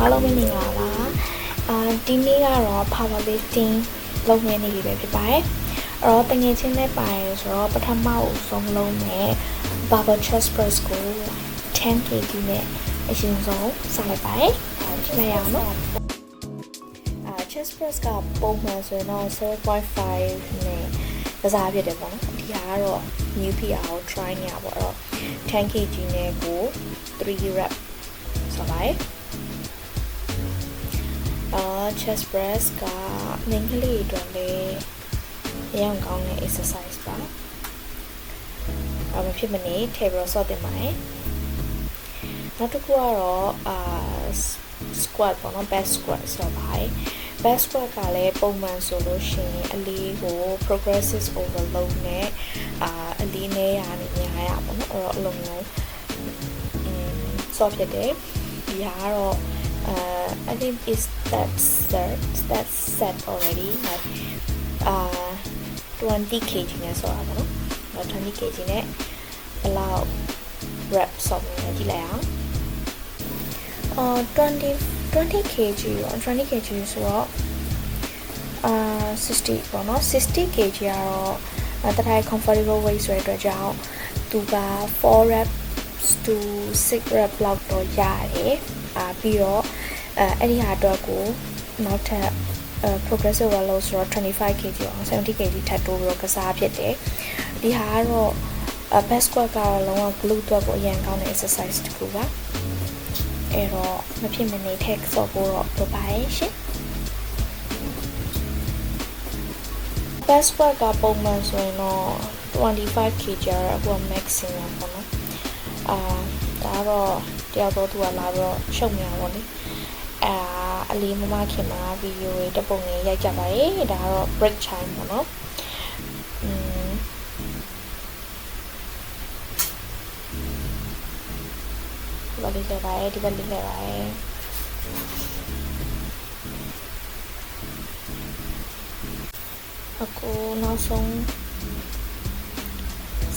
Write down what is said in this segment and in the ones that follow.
အားလုံးပဲမင်္ဂလာပါဒီနေ့ကတော့ power lifting လုပ်နေနေပြီဖြစ်ပါတယ်အဲ့တော့တငယ်ချင်းနဲ့ပါတယ်ဆိုတော့ပထမဆုံးလုံးနဲ့ barbell chest press ကို 10kg နဲ့အရင်ဆုံးစလိုက်ပါတယ်ကြည့်လိုက်ရအောင်နော်chest press ကပုံမှန်ဆိုရင်တော့ 0.5 နဲ့ကစားဖြစ်တယ်ပေါ့နော်ဒီဟာကတော့ new PR ကို try နေရပါတော့ 10kg နဲ့ကို3 rep ဆိုပါတယ်chest press ကမိန်းကလေးတွေအတွက်လည်းအရင်ကောင်းတဲ့ exercise ပါမဖြစ်မနေထည့်ပြီးတော့ဆော့တင်ပါတယ်နောက်တစ်ခုကတော့squat ပေါ့နော် back squat ဆိုပါတယ် back squat ကလည်းပုံမှန်ဆိုလို့ရှိရင်အလေးကို progressive overload နဲ့အလေးနဲ့ရနေများရပါတော့အဲ့တော့အလုံးလုံးဆော့ဖြစ်တယ်ဒီဟာကတော့I think that's set already like 20kg နဲ့ဆိုရပါတော့ 20kg နဲ့ဘယ်လောက် rep ဆော့မလဲကြည့်လိုက်အောင်20kg ဆိုတော့60ပေါ့နော် 60kg ကတော့တထိုင် comfortable weight ဆိုတဲ့အတွက်ကြောင့်သူက4 reps to 6 rep လောက်တော့ရတယ်ပြီးတော့အဲ့ဒီဟာအတွက်ကိုနောက်ထပ် progressive overload ဆိုတော့ 25kg အောင် 70kg ထပ်တိုးပြီးတော့ကစားဖြစ်တယ်ဒီဟာကတော့ back squat ကတော့လုံးဝ glute အတွက်ကိုအရင်ကောင်းတဲ့ exercise တစ်ခုပါအဲ့တော့မဖြစ်မနေထည့်ဆော့ဖို့တော့လိုပါရဲ့ရှင် back squat ကပုံမှန်ဆိုရင်တော့ 25kg ရအခု maximum ပေါ့နော်ဒါတော့တယောက်တော့သူကလာပြီးတော့ရှုပ်နေတာပေါ့လေအလေးမမခင်မှာဗီဒီယိုတွေတပုံလေးရိုက်ကြပါရဲ့ဒါကတော့ break time ပေါ့နော်ဒီဘက်လေးလဲပါရဲ့ဒီဘက်လေးလဲပါရဲ့အခုနောက်ဆုံး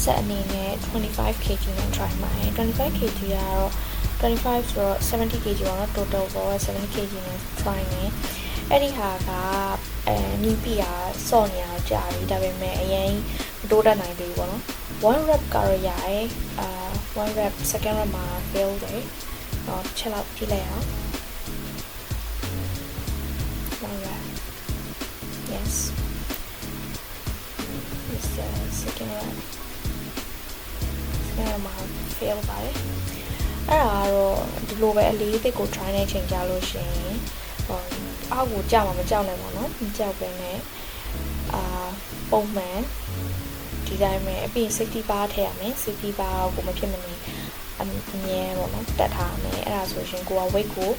set အနေနဲ့ 25kg နဲ့ try မှာ 25kg ကတော့25 ဆိုတော့ 70kg ပေါ့နော် total ပေါ့ 70kg နဲ့ try နေအဲ့ဒီဟာကနီးပြဆော့နေအောင်ကြာပြီဒါပေမဲ့အရင်မတိုးတတ်နိုင်သေးဘူးပေါ့နော်1 rep ကတော့ရရဲ့1 rep second rep မှာ fail တယ်တော့ချက်လောက်ကြည့်လိုက်အောင်1 rep yes this second repမှာ fail ပါတယ်အဲ့ဒါကတော့ဒီလိုပဲအလေးအသစ်ကို try နေချိန်ကြလို့ရှိရင်အောက်ကိုကြောက်မှာမကြောက်နိုင်ပါတော့မကြောက်ပဲနဲ့ပုံမှန်ဒီတိုင်းပဲအပြင် safety bar ထည့်ရမယ် safety bar ကိုမဖြစ်မနေအမြဲပေါ့နော်တက်ထားမယ်အဲ့ဒါဆိုရှင်ကိုက weight ကို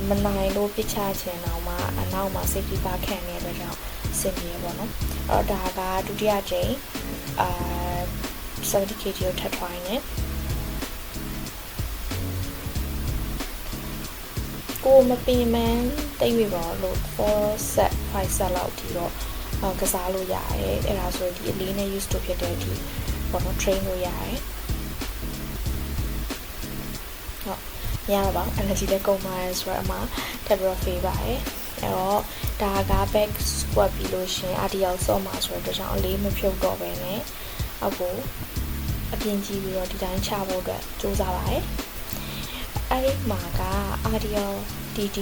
မနိုင်လို့ပြစ်ချခြင်းတော့မှအနောက်မှာ safety bar ခံနေတဲ့အတွက်ကြောင့်စင်ပြေပေါ့နော်အဲ့တော့ဒါကဒုတိယကြိမ်70kg ကိုထပ် try နေကိုမပင်မန်းတိတ်ပြီပေါ့လို့4 set 5 set လောက်ဒီတော့ကစားလို့ရတယ်အဲ့ဒါဆိုဒီအလေးနဲ့ use လုပ်ဖြစ်တဲ့ဒီပေါ့နော် train လို့ရတယ်ဟုတ်ရပါပါ energy လည်းကုန်ပါတယ်ဆိုတော့အမှထပ်ပြီးတော့ fail ပါတယ်အဲ့တော့ဒါက back squat ပြီးလို့ရှင် RDL ဆော့မှာဆိုတော့ကြောင့်အလေးမဖြုတ်တော့ပဲနဲ့အောက်ကိုအပြင်ကြည့်ပြီးတော့ဒီတိုင်းချဖို့အတွက်စူးစမ်းပါတယ်အဲ့ဒီမှာက RDL DD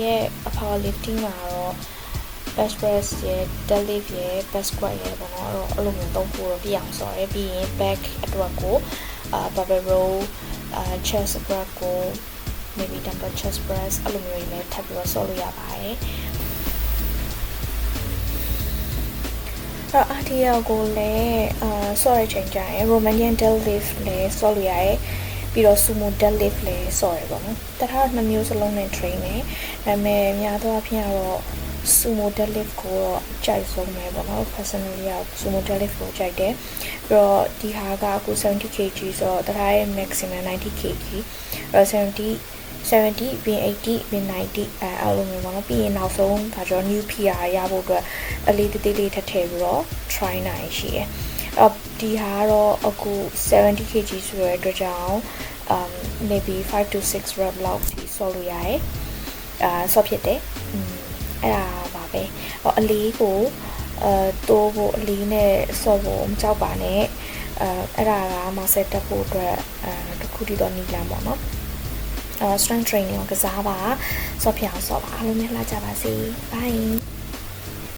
ရဲ့ power lifting မှာတော့ back press ရဲ့ deadlift ရဲ့ back squat ရဲ့ပေါ့နော်အဲ့လိုမျိုးသုံးဖို့တော့ပြအောင်ဆော်ရဲပြီးရင် back အတွက်ကိုbarbell row chest press ကို maybe dumbbell chest press အဲ့လိုမျိုးတွေလည်းထပ်ပြီးတော့ဆော်လို့ရပါတယ်RDL ကိုလည်းဆော်ရချိန်ကြရင် Romanian deadlift လည်းဆော်လို့ရတယ်ပြီးတော့ sumo deadlift လည်းဆော်ရပေါ့နော်တခါနှစ်မျိုးစလုံးနဲ့ train နေဒါပေမဲ့များသောအားဖြင့်ကတော့ sumo deadlift ကိုတော့ကြိုက်ဆုံးပဲပေါ့နော် personally က sumo deadlift ကိုကြိုက်တယ်ပြီးတော့ဒီဟာကအခု 70kg ဆိုတော့တခါရဲ့ maximum 90kg 70 ပြီး80ပြီး90အဲ့လိုမျိုးပေါ့နော်ပြီးရင်နောက်ဆုံးဒါကြောင့် new PR ရဖို့အတွက်အလေးသေးလေးထပ်ထည့်ပြီးတော့ try နိုင်ရှိရယ်ဒီဟာကတော့အခု 70kg ဆိုတဲ့အတွက်ကြောင့်maybe 5 to 6 rep လောက်ထိဆော့လို့ရတယ် ဆော့ဖြစ်တယ်အဲ့ဒါပါပဲအလေးကိုတိုးဖို့အလေးနဲ့ဆော့ဖို့မကြောက်ပါနဲ့အဲ့ဒါကမဆက်တက်ဖို့အတွက်တစ်ခုတည်းတော့နီလန်ပေါ့နော်strength training ကိုကစားပါဆော့ဖြစ်အောင်ဆော့ပါအားလုံးများလာကြပါစေ bye